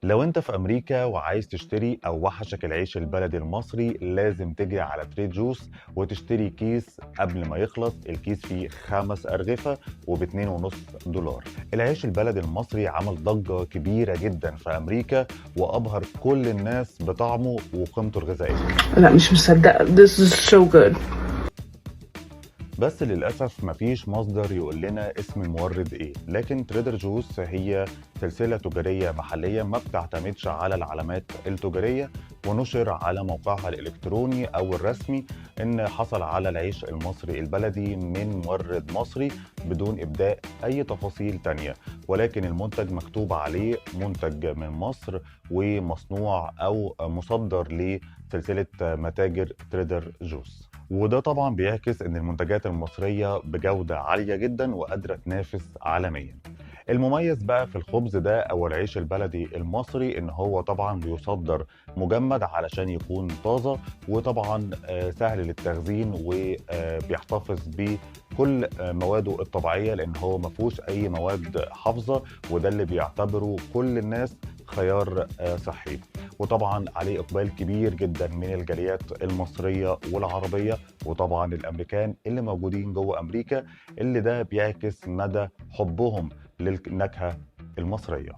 لو انت في امريكا وعايز تشتري او وحشك العيش البلدي المصري لازم تجري على تريد جوس وتشتري كيس قبل ما يخلص. الكيس فيه 5 أرغفة $2.50. العيش البلدي المصري عمل ضجة كبيرة جدا في امريكا وابهر كل الناس بطعمه وقيمته الغذائية. لا مش مصدقة. This is so good. بس للأسف مفيش مصدر يقول لنا اسم المورد إيه، لكن تريدر جوس هي سلسلة تجارية محلية ما بتعتمدش على العلامات التجارية، ونشر على موقعها الإلكتروني أو الرسمي إن حصل على العيش المصري البلدي من مورد مصري بدون إبداء أي تفاصيل تانية، ولكن المنتج مكتوب عليه منتج من مصر ومصنوع أو مصدر لسلسلة متاجر تريدر جوس. وده طبعا بيعكس ان المنتجات المصرية بجودة عالية جدا وقادرة تنافس عالميا. المميز بقى في الخبز ده او العيش البلدي المصري ان هو طبعا بيصدر مجمد علشان يكون طازة، وطبعا سهل للتخزين وبيحتفظ بكل مواده الطبيعية لان هو مفهوش اي مواد حافظة، وده اللي بيعتبره كل الناس خيار صحي. وطبعا عليه اقبال كبير جدا من الجاليات المصريه والعربيه وطبعا الامريكان اللي موجودين جوه امريكا، اللي ده بيعكس مدى حبهم للنكهه المصريه.